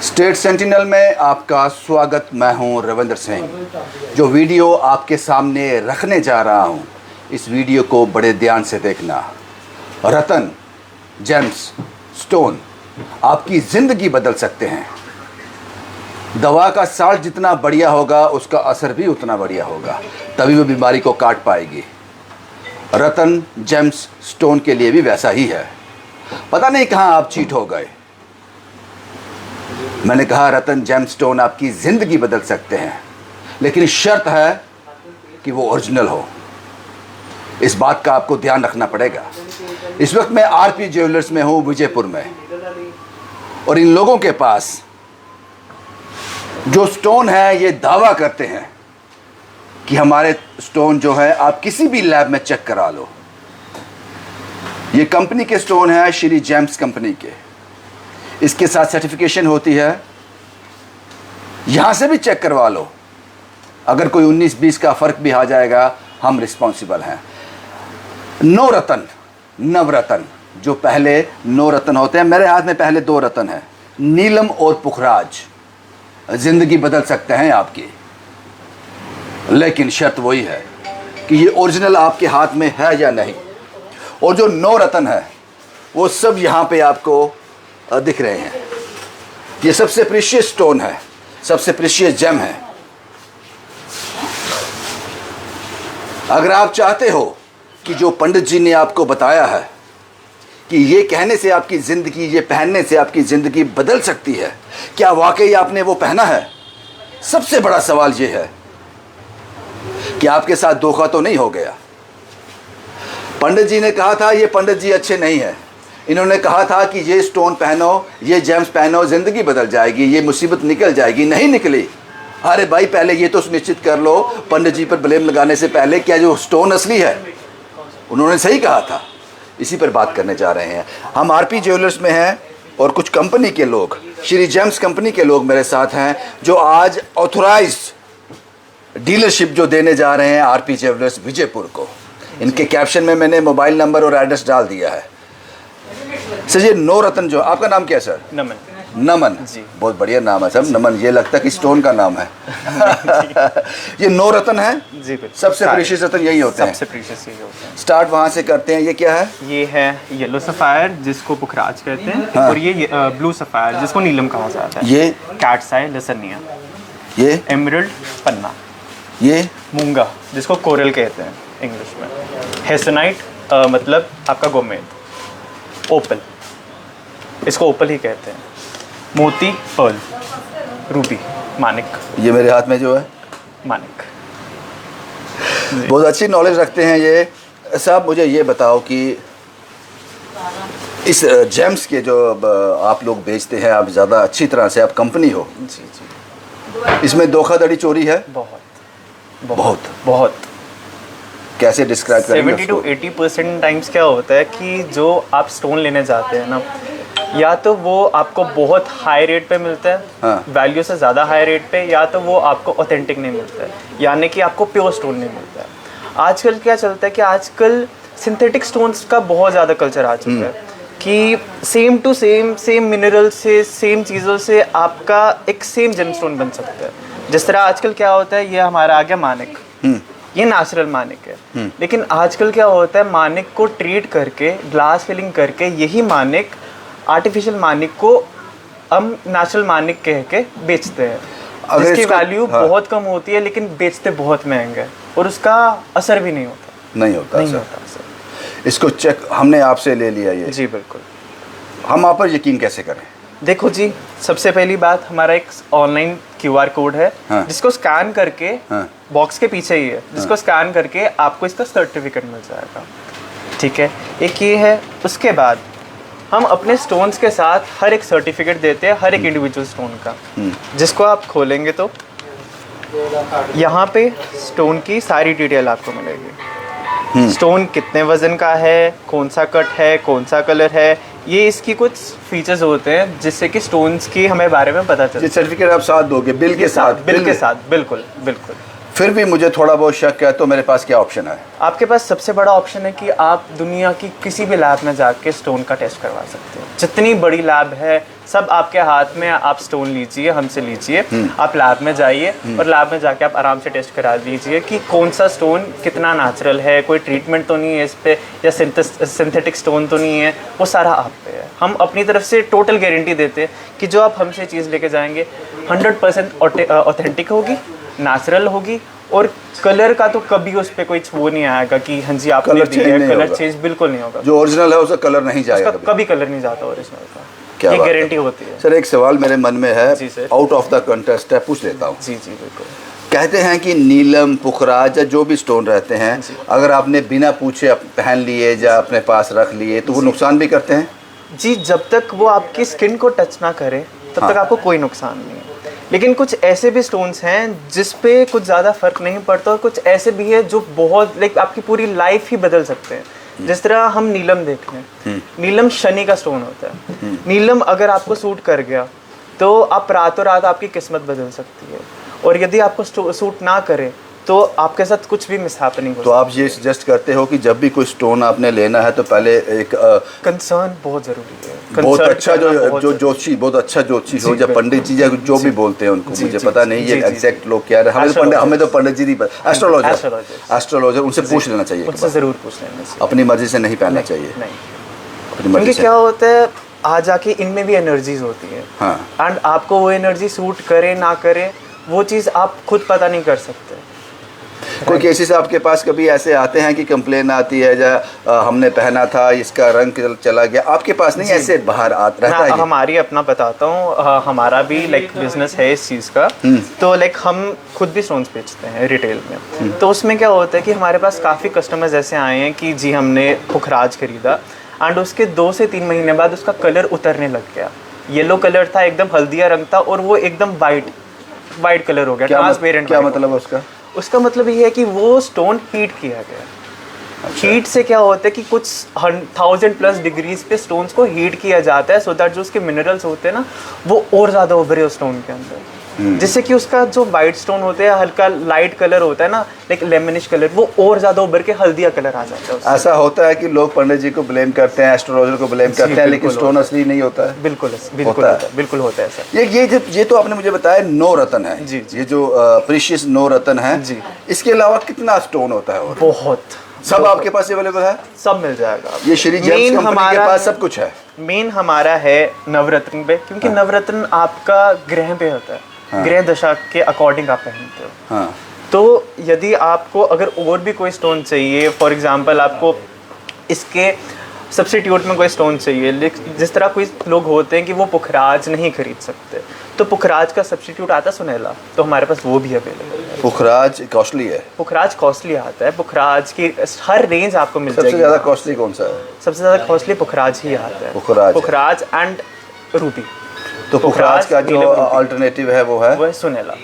State sentinel में आपका स्वागत। मैं हूं रविंद्र सिंह। जो वीडियो आपके सामने रखने जा रहा हूं, इस वीडियो को बड़े ध्यान से देखना। रतन जेम्स स्टोन आपकी ज़िंदगी बदल सकते हैं। दवा का साल्ट जितना बढ़िया होगा, उसका असर भी उतना बढ़िया होगा, तभी वो बीमारी को काट पाएगी। रतन जेम्स स्टोन के लिए भी वैसा ही है। पता नहीं कहाँ आप चीट हो गए। मैंने कहा रतन जेम्स स्टोन आपकी ज़िंदगी बदल सकते हैं, लेकिन शर्त है कि वो ओरिजिनल हो। इस बात का आपको ध्यान रखना पड़ेगा। इस वक्त मैं आरपी ज्वेलर्स में हूँ, विजयपुर में, और इन लोगों के पास जो स्टोन है ये दावा करते हैं कि हमारे स्टोन जो है आप किसी भी लैब में चेक करा लो। ये कंपनी के स्टोन है, श्री जेम्स कंपनी के। इसके साथ सर्टिफिकेशन होती है, यहां से भी चेक करवा लो। अगर कोई 19-20 का फर्क भी आ जाएगा, हम रिस्पॉन्सिबल हैं। नो रतन नवरतन, जो पहले 9 रतन होते हैं, मेरे हाथ में पहले 2 रतन है, नीलम और पुखराज। जिंदगी बदल सकते हैं आपकी, लेकिन शर्त वही है कि ये ओरिजिनल आपके हाथ में है या नहीं। और जो 9 रतन है वो सब यहाँ पे आपको दिख रहे हैं। ये सबसे प्रीशियस स्टोन है, सबसे प्रीशियस जेम है। अगर आप चाहते हो कि जो पंडित जी ने आपको बताया है कि ये कहने से आपकी ज़िंदगी, ये पहनने से आपकी ज़िंदगी बदल सकती है, क्या वाकई आपने वो पहना है? सबसे बड़ा सवाल ये है कि आपके साथ धोखा तो नहीं हो गया। पंडित जी ने कहा था, ये पंडित जी अच्छे नहीं है। इन्होंने कहा था कि ये स्टोन पहनो, ये जेम्स पहनो, ज़िंदगी बदल जाएगी, ये मुसीबत निकल जाएगी। नहीं निकली। अरे भाई, पहले ये तो सुनिश्चित कर लो पंडित जी पर ब्लेम लगाने से पहले, क्या जो स्टोन असली है? उन्होंने सही कहा था। इसी पर बात करने जा रहे हैं। हम आरपी ज्वेलर्स में हैं और कुछ कंपनी के लोग, श्री जेम्स कंपनी के लोग मेरे साथ हैं, जो आज ऑथोराइज्ड डीलरशिप जो देने जा रहे हैं आरपी ज्वेलर्स विजयपुर को। इनके कैप्शन में मैंने मोबाइल नंबर और एड्रेस डाल दिया है। सर, ये 9 रतन जो, आपका नाम क्या है सर? नमन। नमन जी, बहुत बढ़िया नाम है सर, नमन। ये लगता है कि स्टोन का नाम है। ये 9 रतन है जी। सबसे प्रीशियस रतन यही होते हैं, सबसे प्रीशियस यही होते हैं। स्टार्ट वहाँ से करते हैं। ये क्या है? ये है येलो सफायर, जिसको पुखराज कहते हैं। हाँ। और ये ब्लू सफायर, जिसको नीलम कहा जाता है। ये कैट्स आई लसनिया। ये एमरल्ड पन्ना। ये मूंगा, जिसको कोरल कहते हैं इंग्लिश में। हेसनाइट मतलब आपका गोमेद। ओपल, इसको ओपल ही कहते हैं। मोती, पर्ल, रूबी, मानिक। ये मेरे हाथ में जो है मानिक। बहुत अच्छी नॉलेज रखते हैं ये साहब। मुझे ये बताओ कि इस जेम्स के जो आप लोग बेचते हैं, आप ज़्यादा अच्छी तरह से, आप कंपनी हो जी जी, इसमें धोखाधड़ी चोरी है? बहुत बहुत बहुत। कैसे डिस्क्राइब करेंगे? 70 to 80% टाइम्स क्या होता है कि जो आप स्टोन लेने जाते हैं ना, या तो वो आपको बहुत हाई रेट पे मिलता है, हाँ, वैल्यू से ज़्यादा हाई रेट पे, या तो वो आपको ऑथेंटिक नहीं मिलता है, यानी कि आपको प्योर स्टोन नहीं मिलता है। आजकल क्या चलता है कि आजकल सिंथेटिक स्टोन्स का बहुत ज़्यादा कल्चर आ चुका है कि सेम टू सेम मिनरल से, सेम चीज़ों से आपका एक सेम जेम स्टोन बन सकता है। जिस तरह आजकल क्या होता है, ये हमारा आ गया मानिक, ये नेचुरल मानिक है। लेकिन आजकल क्या होता है, मानिक को ट्रीट करके, ग्लास फिलिंग करके, यही मानिक, आर्टिफिशियल मानिक को हम नेचुरल मानिक कह के बेचते हैं, जिसकी वैल्यू बहुत कम होती है, लेकिन बेचते बहुत महंगा है, और उसका असर भी नहीं होता सर। इसको चेक हमने आपसे ले लिया ये जी, बिल्कुल। हम आप पर यकीन कैसे करें? देखो जी, सबसे पहली बात, हमारा एक ऑनलाइन QR कोड है, हाँ, जिसको स्कैन करके, हाँ, बॉक्स के पीछे ही है, जिसको स्कैन करके आपको इसका सर्टिफिकेट मिल जाएगा। ठीक है, एक ये है। उसके बाद हम अपने स्टोन्स के साथ हर एक सर्टिफिकेट देते हैं, हर एक इंडिविजुअल स्टोन का, जिसको आप खोलेंगे तो यहाँ पे स्टोन की सारी डिटेल आपको मिलेगी। स्टोन कितने वजन का है, कौन सा कट है, कौन सा कलर है, ये इसकी कुछ फीचर्स होते हैं जिससे कि स्टोन्स की हमें बारे में पता चले। ये सर्टिफिकेट आप साथ दोगे बिल के साथ? बिल के साथ, बिल्कुल बिल्कुल। फिर भी मुझे थोड़ा बहुत शक है, तो मेरे पास क्या ऑप्शन है? आपके पास सबसे बड़ा ऑप्शन है कि आप दुनिया की किसी भी लैब में जाके स्टोन का टेस्ट करवा सकते हो। जितनी बड़ी लैब है सब आपके हाथ में, आप स्टोन लीजिए, हमसे लीजिए, आप लैब में जाइए और लैब में जाके आप आराम से टेस्ट करा लीजिए कि कौन सा स्टोन कितना नेचुरल है, कोई ट्रीटमेंट तो नहीं है इस पे, या सिंथेटिक स्टोन तो नहीं है, वो सारा आप पे है। हम अपनी तरफ से टोटल गारंटी देते हैं कि जो आप हमसे चीज़ लेके जाएंगे 100% ऑथेंटिक होगी, नेचुरल होगी, और कलर का तो कभी उस पर कोई वो नहीं आएगा कि हाँ जी आपने कलर चेंज बिल्कुल नहीं होगा। जो ओरिजिनल है उसका कलर नहीं जाएगा, कभी कलर नहीं जाता ओरिजिनल का, क्या ये गारंटी होती है। सर एक सवाल मेरे मन में है, आउट ऑफ द कंटेस्ट है, पूछ लेता हूँ। जी जी बिल्कुल। कहते हैं कि नीलम, पुखराज या जो भी स्टोन रहते हैं, अगर आपने बिना पूछे पहन लिए या अपने पास रख लिए तो वो नुकसान भी करते हैं? जी, जब तक वो आपकी स्किन को टच ना करे तब तक आपको कोई नुकसान नहीं है। लेकिन कुछ ऐसे भी स्टोन्स हैं जिस पे कुछ ज़्यादा फर्क नहीं पड़ता, और कुछ ऐसे भी है जो बहुत लाइक आपकी पूरी लाइफ ही बदल सकते हैं। जिस तरह हम नीलम देख लें, नीलम शनि का स्टोन होता है। नीलम अगर आपको सूट कर गया तो आप रातों रात आपकी किस्मत बदल सकती है, और यदि आपको सूट ना करे तो आपके साथ कुछ भी मिसहैपनिंग हो। तो आप ये सजेस्ट करते हो कि जब भी कोई स्टोन आपने लेना है तो पहले एक कंसर्न बहुत ज़रूरी है। बहुत अच्छा जो ज्योतिषी, बहुत अच्छा ज्योतिषी हो, या पंडित जी या जो भी बोलते हैं उनको, मुझे पता नहीं ये एग्जैक्ट लोग क्या है, हमें तो पंडित जी नहीं पता, एस्ट्रोलॉजर उनसे पूछ लेना चाहिए, उनसे ज़रूर पूछ लेना चाहिए। अपनी मर्जी से नहीं पहनना चाहिए। क्योंकि क्या होता है, आ जाके इनमें भी एनर्जीज होती है, एंड आपको वो एनर्जी सूट करे ना करे वो चीज़ आप खुद पता नहीं कर सकते। कोई केसेस आपके पास कभी ऐसे आते हैं कि कंप्लेन आती है, या हमने पहना था इसका रंग चला गया, आपके पास नहीं ऐसे बाहर रहता है? हमारी अपना बताता हूँ, हमारा भी लाइक बिजनेस है इस चीज़ का। तो लाइक हम खुद भी स्टोन्स बेचते हैं रिटेल में। तो उसमें क्या होता है कि हमारे पास काफ़ी कस्टमर्स ऐसे आए हैं कि जी हमने पुखराज खरीदा एंड उसके 2 से 3 महीने बाद उसका कलर उतरने लग गया। येलो कलर था, एकदम हल्दिया रंग था, और वो एकदम वाइट कलर हो गया, ट्रांसपेरेंट। क्या मतलब है उसका मतलब ये है कि वो स्टोन हीट किया गया। अच्छा। हीट से क्या होता है कि कुछ 1000+ डिग्रीज पे स्टोन्स को हीट किया जाता है, सो दैट जो उसके मिनरल्स होते हैं ना वो और ज़्यादा उभरे उस स्टोन के अंदर, जिससे कि उसका जो वाइट स्टोन होता है, हल्का लाइट कलर होता है ना, लाइक लेमनिश कलर, वो और ज़्यादा उभर के हल्दिया कलर आ जाता है। ऐसा होता है कि लोग पंडित जी को ब्लेम करते हैं, एस्ट्रोलॉजर को ब्लेम करते हैं, लेकिन स्टोन असली नहीं होता है। बिल्कुल होता है सर। ये तो आपने मुझे बताया 9 रत्न है जी। ये जो प्रीशियस 9 रत्न है जी, इसके अलावा कितना स्टोन होता है? और बहुत सब आपके पास अवेलेबल है? सब मिल जाएगा। ये श्री जेम्स कंपनी के पास सब कुछ है। मेन हमारा है नवरत्न पे, क्योंकि नवरत्न आपका ग्रह पे होता है, ग्रह दशा के अकॉर्डिंग आप पहनते हो। तो यदि आपको अगर और भी कोई स्टोन चाहिए, फॉर एग्जांपल आपको इसके सब्स्टिट्यूट में कोई स्टोन चाहिए, जिस तरह कोई लोग होते हैं कि वो पुखराज नहीं खरीद सकते, तो पुखराज का सब्स्टिट्यूट आता है सुनहला, तो हमारे पास वो भी अवेलेबल है। पुखराज कॉस्टली है? पुखराज कॉस्टली आता है, पुखराज की हर रेंज आपको मिल जाएगी। सबसे ज़्यादा कॉस्टली कौन सा है? सबसे ज़्यादा कॉस्टली पुखराज ही आता है। पुखराज एंड रूबी। तो पुखराज का जो अल्टरनेटिव है वो है सुनहला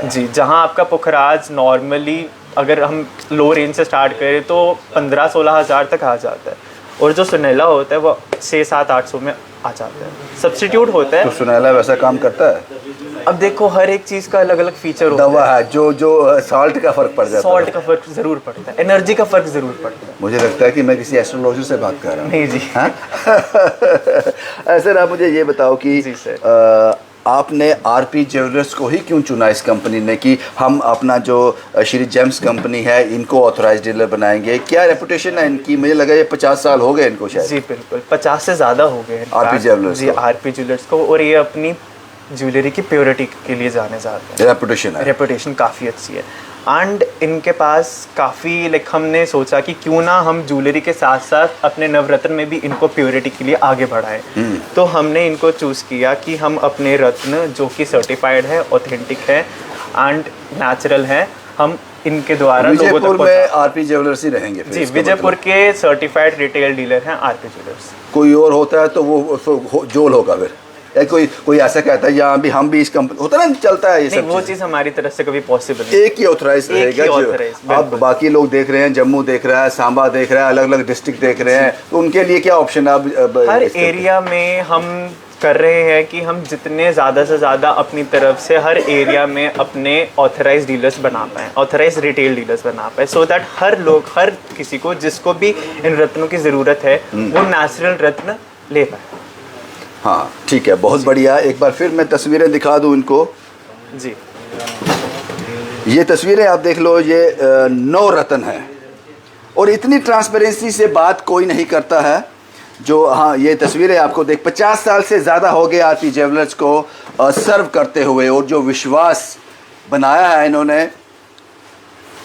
जी। जहाँ आपका पुखराज नॉर्मली अगर हम लो रेंज से स्टार्ट करें तो 15-16 हज़ार तक आ जाता है, और जो सुनहला होता है वो 600-700-800 में आ जाता है। सब्स्टिट्यूट होता है। तो सुनहला वैसा काम करता है? अब देखो हर एक चीज़ का अलग अलग फीचर होता है। दवा है जो सॉल्ट का फर्क पड़ जाता है। सॉल्ट का फर्क ज़रूर पड़ता है, एनर्जी का फर्क ज़रूर पड़ता है। मुझे लगता है कि मैं किसी एस्ट्रोलॉजर से बात कर रहा हूँ। नहीं जी। सर आप मुझे ये बताओ कि आपने आरपी ज्वेलर्स को ही क्यों चुना इस कंपनी ने, कि हम अपना जो श्री जेम्स कंपनी है इनको ऑथराइज्ड डीलर बनाएंगे? क्या रेपुटेशन है इनकी? मुझे लगा ये 50 साल हो गए इनको शायद। जी बिल्कुल, 50 से ज़्यादा हो गए आरपी ज्वेलर्स जी, आरपी ज्वेलर्स को, और ये अपनी ज्वेलरी की प्योरिटी के लिए जाने जाते हैं। रेपुटेशन काफ़ी अच्छी है, एंड इनके पास काफ़ी लाइक हमने सोचा कि क्यों ना हम ज्वेलरी के साथ साथ अपने नवरत्न में भी इनको प्योरिटी के लिए आगे बढ़ाएं। तो हमने इनको चूज़ किया कि हम अपने रत्न जो कि सर्टिफाइड है, ऑथेंटिक है एंड नेचुरल है, हम इनके द्वारा लोगों तक विजयपुर में आरपी ज्वेलर्स ही रहेंगे जी। विजयपुर के सर्टिफाइड रिटेल डीलर हैं आरपी ज्वेलर्स। कोई और होता है तो वो जोल होगा फिर, कोई ऐसा कहता है यहाँ भी हम भी इस कंपनी होता है ना, चलता है ये सब। वो चीज़ हमारी तरफ से कभी पॉसिबल नहीं। एक ही ऑथराइज रहेगा। अब बाकी लोग देख रहे हैं, जम्मू देख रहा है, सांबा देख रहा है, अलग अलग डिस्ट्रिक्ट देख रहे हैं, तो उनके लिए क्या ऑप्शन है? हर एरिया में हम कर रहे हैं कि हम जितने ज़्यादा से ज़्यादा अपनी तरफ से हर एरिया में अपने ऑथराइज डीलर्स बना पाएँ, ऑथराइज रिटेल डीलर्स बना पाएँ, सो दैट हर किसी को जिसको भी इन रत्नों की ज़रूरत है वो नेचुरल रत्न ले पाए। हाँ ठीक है, बहुत बढ़िया। एक बार फिर मैं तस्वीरें दिखा दूँ इनको जी। ये तस्वीरें आप देख लो, ये 9 रत्न है और इतनी ट्रांसपेरेंसी से बात कोई नहीं करता है जो, हाँ ये तस्वीरें आपको देख 50 साल से ज़्यादा हो गए आरपी ज्वेलर्स को सर्व करते हुए, और जो विश्वास बनाया है इन्होंने।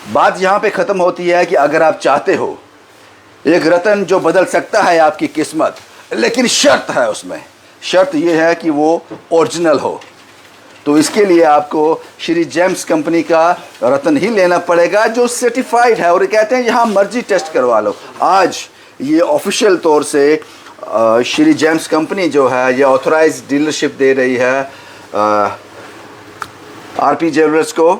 बात यहाँ पे ख़त्म होती है कि अगर आप चाहते हो एक रत्न जो बदल सकता है आपकी किस्मत, लेकिन शर्त है उसमें, शर्त ये है कि वो ओरिजिनल हो, तो इसके लिए आपको श्री जेम्स कंपनी का रत्न ही लेना पड़ेगा जो सर्टिफाइड है। और कहते हैं यहाँ मर्जी टेस्ट करवा लो। आज ये ऑफिशियल तौर से श्री जेम्स कंपनी जो है ये ऑथराइज डीलरशिप दे रही है आरपी ज्वेलर्स को।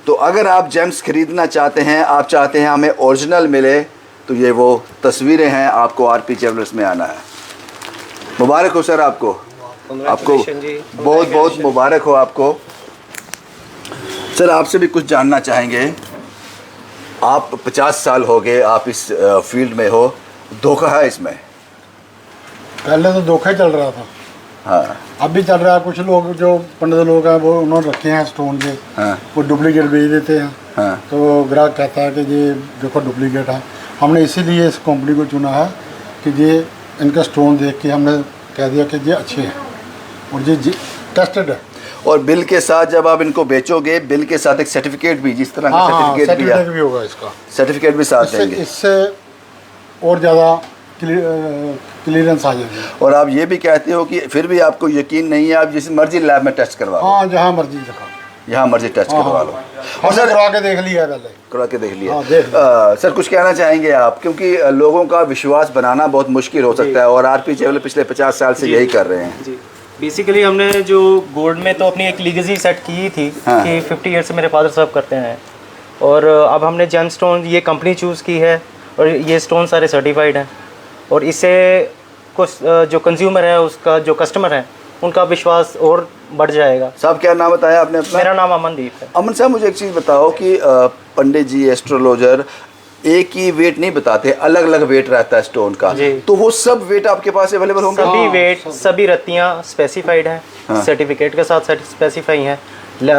तो अगर आप जेम्स खरीदना चाहते हैं, आप चाहते हैं हमें ओरिजिनल मिले, तो ये वो तस्वीरें हैं, आपको आरपी ज्वेलर्स में आना है। मुबारक हो सर आपको बहुत बहुत मुबारक हो आपको। सर आपसे भी कुछ जानना चाहेंगे। आप 50 साल हो गए आप इस फील्ड में हो, धोखा है इसमें? पहले तो धोखा ही चल रहा था, हाँ अब भी चल रहा है। कुछ लोग जो पंडित लोग हैं वो उन्होंने रखे हैं स्टोन के, हाँ वो डुप्लीकेट बेच देते हैं। हाँ तो ग्राहक कहता है कि ये देखो डुप्लीकेट है। हमने इसीलिए इस कंपनी को चुना है कि ये इनका स्टोन देख के हमने कह दिया कि ये अच्छे हैं और ये टेस्टेड है। और बिल के साथ जब आप इनको बेचोगे, बिल के साथ एक सर्टिफिकेट भी, जिस तरह का सर्टिफिकेट भी होगा इसका, सर्टिफिकेट भी साथ देंगे। इससे और ज़्यादा क्लियरेंस आ जाएगी। और आप ये भी कहते हो कि फिर भी आपको यकीन नहीं है, आप जिस मर्जी लैब में टेस्ट करवा लो। हाँ जहाँ मर्जी दिखा, यहाँ मर्जी टेस्ट करवा लो। और सर करवा के देख लिया, पहले करवा के देख लिया। हाँ, सर कुछ कहना चाहेंगे आप, क्योंकि लोगों का विश्वास बनाना बहुत मुश्किल हो सकता है और आरपी ज्वेलर पिछले 50 साल से यही कर रहे हैं। जी बेसिकली हमने जो गोल्ड में तो अपनी एक लीगेसी सेट की थी कि 50 ईयर से मेरे फादर साहब करते हैं, और अब हमने जेम स्टोन ये कंपनी चूज़ की है और ये स्टोन सारे सर्टिफाइड हैं, और इससे कुछ जो कंज्यूमर है उसका, जो कस्टमर है उनका विश्वास और बढ़ जाएगा। साहब क्या नाम बताया आपने अपना? मेरा नाम अमनदीप है। अमन साहब मुझे एक चीज़ बताओ कि पंडित जी एस्ट्रोलॉजर एक ही वेट नहीं बताते, अलग अलग वेट रहता है स्टोन का, तो वो सब वेट आपके पास अवेलेबल होंगे? सभी वेट, सभी रत्तियाँ स्पेसिफाइड हैं, सर्टिफिकेट के साथ स्पेसिफाई हैं,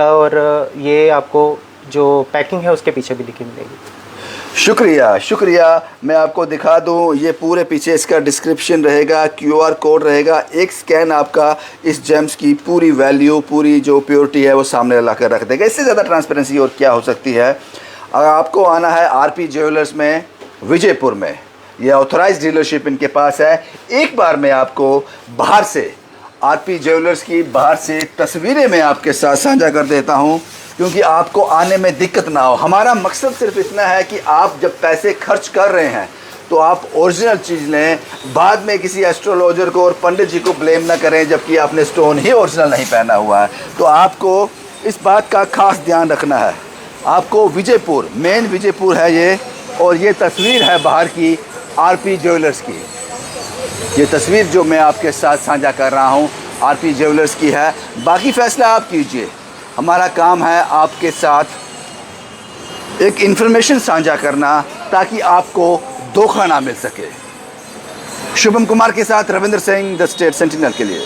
और ये आपको जो पैकिंग है उसके पीछे भी लिखी मिलेगी। शुक्रिया शुक्रिया। मैं आपको दिखा दूं, ये पूरे पीछे इसका डिस्क्रिप्शन रहेगा, QR कोड रहेगा, एक स्कैन आपका इस जेम्स की पूरी वैल्यू, पूरी जो प्योरिटी है वो सामने ला कर रख देगा। इससे ज़्यादा ट्रांसपेरेंसी और क्या हो सकती है। अगर आपको आना है आरपी ज्वेलर्स में विजयपुर में, ये ऑथराइज डीलरशिप इनके पास है। एक बार मैं आपको बाहर से आरपी ज्वेलर्स की बाहर से तस्वीरें मैं आपके साथ साझा कर देता हूं, क्योंकि आपको आने में दिक्कत ना हो। हमारा मकसद सिर्फ इतना है कि आप जब पैसे खर्च कर रहे हैं तो आप ओरिजिनल चीज़ लें, बाद में किसी एस्ट्रोलॉजर को और पंडित जी को ब्लेम ना करें जबकि आपने स्टोन ही ओरिजिनल नहीं पहना हुआ है। तो आपको इस बात का खास ध्यान रखना है। आपको विजयपुर, मेन विजयपुर है ये, और ये तस्वीर है बाहर की आरपी ज्वेलर्स की। ये तस्वीर जो मैं आपके साथ साझा कर रहा हूँ आरपी ज्वेलर्स की है। बाकी फैसला आप कीजिए, हमारा काम है आपके साथ एक इन्फॉर्मेशन साझा करना ताकि आपको धोखा ना मिल सके। शुभम कुमार के साथ Ravindra Singh, the state sentinel के लिए।